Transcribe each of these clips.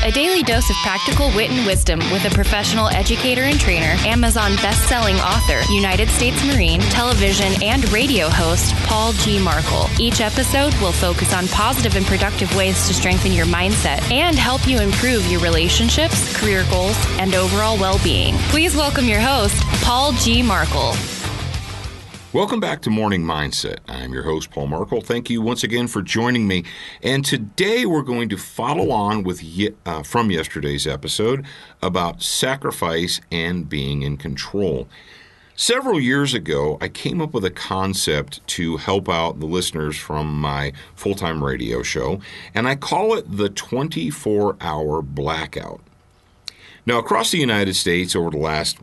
A daily dose of practical wit and wisdom with a professional educator and trainer, Amazon best-selling author, United States Marine, television and radio host, Paul G. Markel. Each episode will focus on positive and productive ways to strengthen your mindset and help you improve your relationships, career goals, and overall well-being. Please welcome your host, Paul G. Markel. Welcome back to Morning Mindset. I'm your host, Paul Markel. Thank you once again for joining me. And today we're going to follow on with from yesterday's episode about sacrifice and being in control. Several years ago, I came up with a concept to help out the listeners from my full-time radio show, and I call it the 24-hour blackout. Now, across the United States over the last,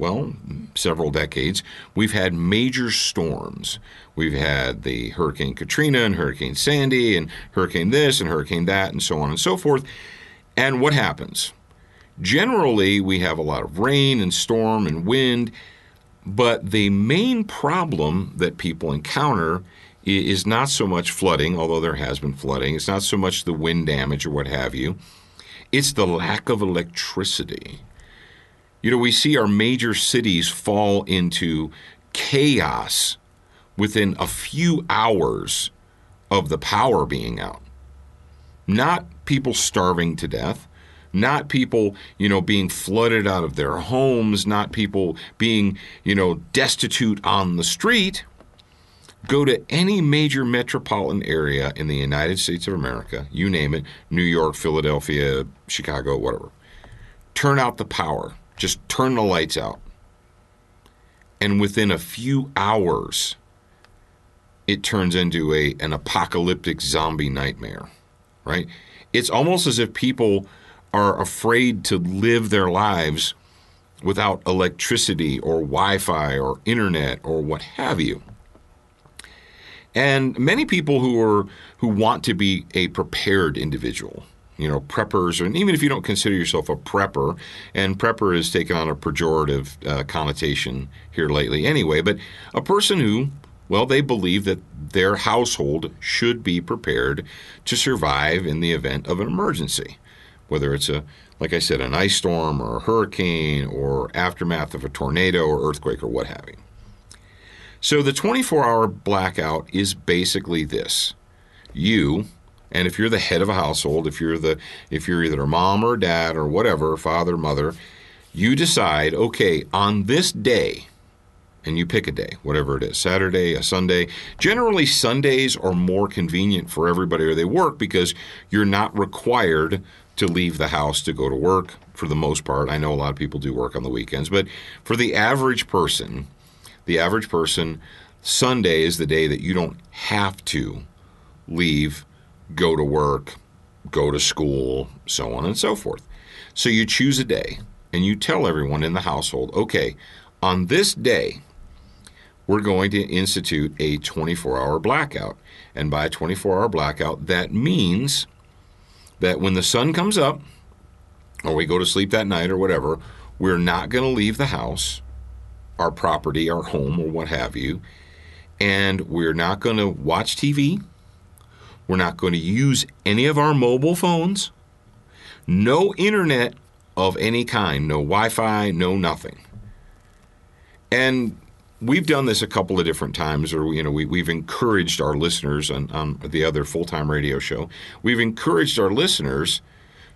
several decades, we've had major storms. We've had the Hurricane Katrina and Hurricane Sandy and Hurricane this and Hurricane that and so on and so forth. And what happens? Generally, we have a lot of rain and storm and wind, but the main problem that people encounter is not so much flooding, although there has been flooding. It's not so much the wind damage or what have you. It's the lack of electricity. You know, we see our major cities fall into chaos within a few hours of the power being out. Not people starving to death, not people, being flooded out of their homes, not people being, destitute on the street. Go to any major metropolitan area in the United States of America, you name it, New York, Philadelphia, Chicago, whatever. Turn out the power. Just turn the lights out. And within a few hours, it turns into an apocalyptic zombie nightmare, right? It's almost as if people are afraid to live their lives without electricity or Wi-Fi or internet or what have you. And many people who want to be a prepared individual, preppers, and even if you don't consider yourself a prepper, and prepper has taken on a pejorative connotation here lately anyway, but a person who, they believe that their household should be prepared to survive in the event of an emergency, whether it's like I said, an ice storm or a hurricane or aftermath of a tornado or earthquake or what have you. So the 24-hour blackout is basically this. And if you're the head of a household, if you're either a mom or a dad or whatever, father, mother, you decide, okay, on this day, and you pick a day, whatever it is, Saturday, a Sunday. Generally, Sundays are more convenient for everybody where they work because you're not required to leave the house to go to work for the most part. I know a lot of people do work on the weekends, but for the average person, Sunday is the day that you don't have to leave, go to work, go to school, so on and so forth. So you choose a day and you tell everyone in the household, okay, on this day, we're going to institute a 24-hour blackout. And by a 24-hour blackout, that means that when the sun comes up, or we go to sleep that night or whatever, we're not going to leave the house, our property, our home, or what have you, and we're not going to watch TV. We're not going to use any of our mobile phones, no internet of any kind, no Wi-Fi, no nothing. And we've done this a couple of different times, or we've encouraged our listeners on the other full-time radio show. We've encouraged our listeners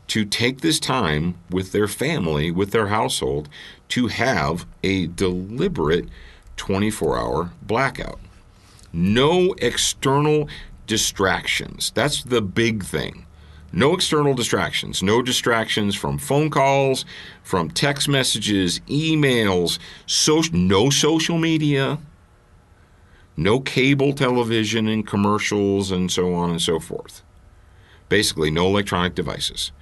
to take this time with their family, with their household, to have a deliberate 24-hour blackout. No external distractions. That's the big thing. No external distractions. No distractions from phone calls, from text messages, emails, no social media, no cable television and commercials and so on and so forth. Basically, no electronic devices.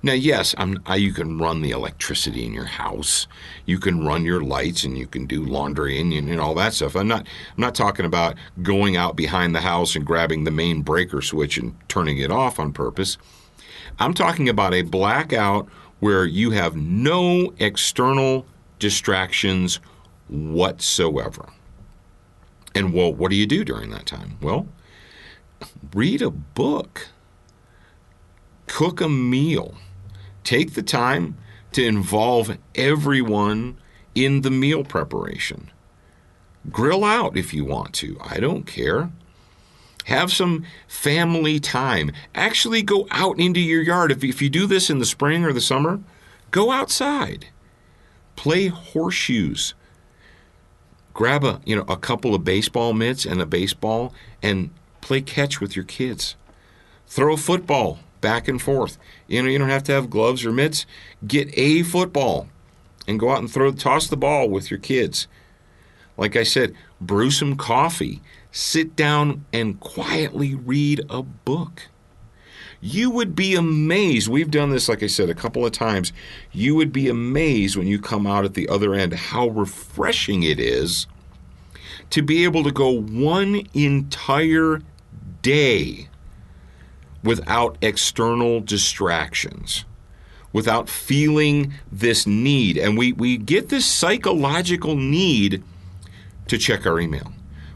Now, yes, you can run the electricity in your house. You can run your lights, and you can do laundry and all that stuff. I'm not talking about going out behind the house and grabbing the main breaker switch and turning it off on purpose. I'm talking about a blackout where you have no external distractions whatsoever. And what do you do during that time? Well, read a book, cook a meal, Take the time to involve everyone in the meal preparation. Grill out if you want to. I don't care. Have some family time. Actually go out into your yard. If you do this in the spring or the summer, go outside. Play horseshoes. Grab a couple of baseball mitts and a baseball and play catch with your kids. Throw a football back and forth. You don't have to have gloves or mitts. Get a football and go out and toss the ball with your kids. Like I said, brew some coffee. Sit down and quietly read a book. You would be amazed. We've done this, like I said, a couple of times. You would be amazed when you come out at the other end how refreshing it is to be able to go one entire day without external distractions, without feeling this need. And we get this psychological need to check our email.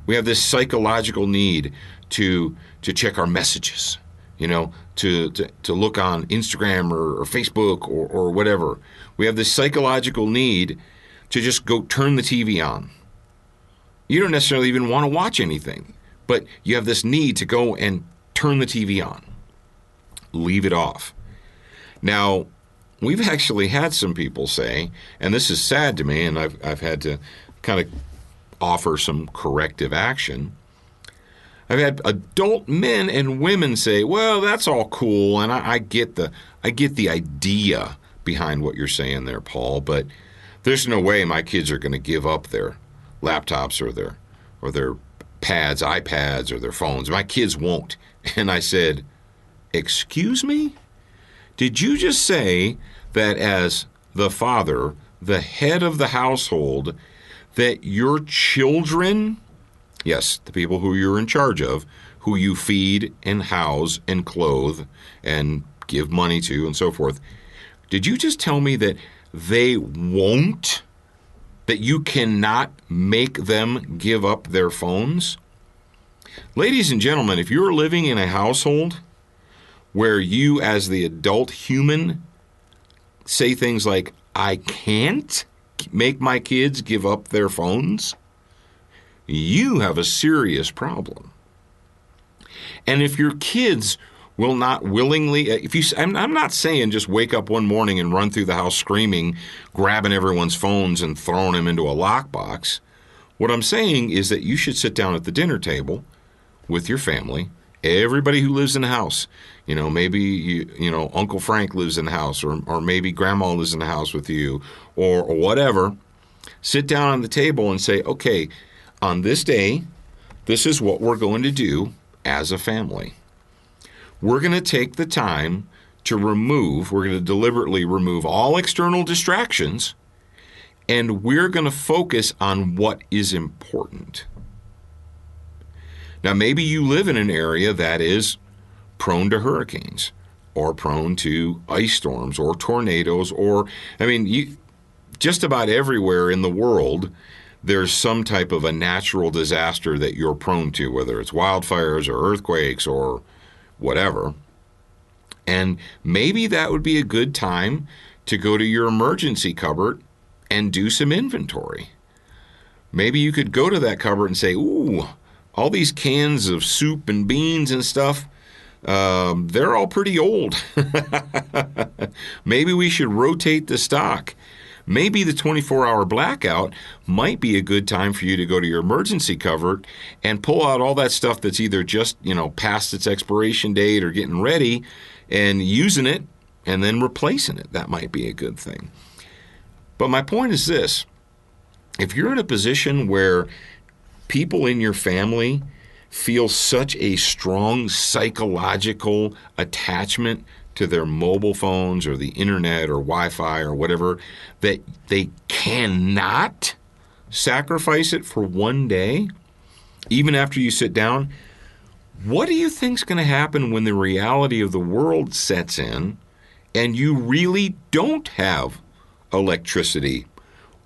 We have this psychological need to check our messages, to look on Instagram or Facebook or whatever. We have this psychological need to just go turn the TV on. You don't necessarily even want to watch anything, but you have this need to go and turn the TV on. Leave it off. Now, we've actually had some people say, and this is sad to me, and I've had to kind of offer some corrective action. I've had adult men and women say, well, that's all cool, and I get the idea behind what you're saying there, Paul, but there's no way my kids are going to give up their laptops or their pads, iPads, or their phones. My kids won't. And I said, excuse me? Did you just say that as the father, the head of the household, that your children, yes, the people who you're in charge of, who you feed and house and clothe and give money to and so forth, did you just tell me that they won't? That you cannot make them give up their phones? Ladies and gentlemen, if you're living in a household where you as the adult human say things like, I can't make my kids give up their phones, you have a serious problem. And if your kids will not willingly, I'm not saying just wake up one morning and run through the house screaming, grabbing everyone's phones and throwing them into a lockbox. What I'm saying is that you should sit down at the dinner table with your family, everybody who lives in the house. Maybe Uncle Frank lives in the house, or maybe Grandma lives in the house with you, or whatever. Sit down on the table and say, okay, on this day, this is what we're going to do as a family. We're going to take the time to we're going to deliberately remove all external distractions, and we're going to focus on what is important. Now, maybe you live in an area that is prone to hurricanes or prone to ice storms or tornadoes just about everywhere in the world, there's some type of a natural disaster that you're prone to, whether it's wildfires or earthquakes or whatever. And maybe that would be a good time to go to your emergency cupboard and do some inventory. Maybe you could go to that cupboard and say, ooh, all these cans of soup and beans and stuff, they're all pretty old. Maybe we should rotate the stock. Maybe the 24-hour blackout might be a good time for you to go to your emergency cupboard and pull out all that stuff that's either just, past its expiration date or getting ready and using it and then replacing it. That might be a good thing. But my point is this. If you're in a position where people in your family feel such a strong psychological attachment to their mobile phones or the internet or Wi-Fi or whatever, that they cannot sacrifice it for one day, even after you sit down, what do you think's going to happen when the reality of the world sets in and you really don't have electricity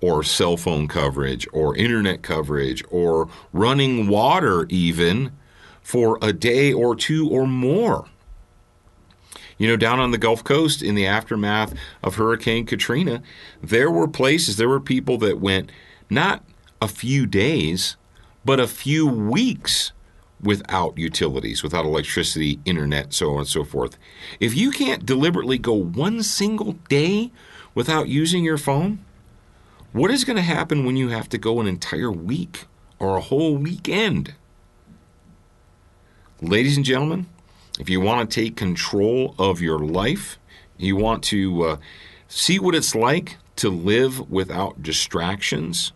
or cell phone coverage or internet coverage or running water even for a day or two or more? Down on the Gulf Coast in the aftermath of Hurricane Katrina, there were people that went not a few days, but a few weeks without utilities, without electricity, internet, so on and so forth. If you can't deliberately go one single day without using your phone, what is going to happen when you have to go an entire week or a whole weekend? Ladies and gentlemen, if you want to take control of your life, you want to see what it's like to live without distractions,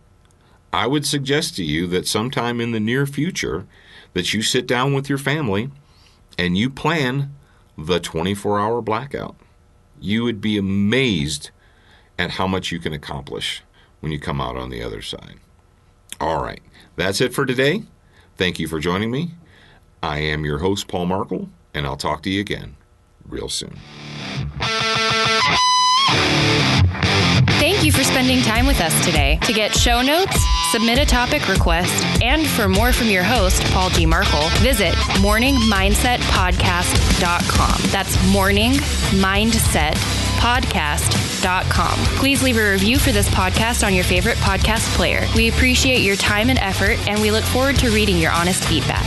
I would suggest to you that sometime in the near future that you sit down with your family and you plan the 24-hour blackout. You would be amazed at how much you can accomplish when you come out on the other side. All right, that's it for today. Thank you for joining me. I am your host, Paul Markel, and I'll talk to you again real soon. Thank you for spending time with us today. To get show notes, submit a topic request, and for more from your host, Paul G. Markel, visit morningmindsetpodcast.com. That's morningmindsetpodcast.com. Please leave a review for this podcast on your favorite podcast player. We appreciate your time and effort, and we look forward to reading your honest feedback.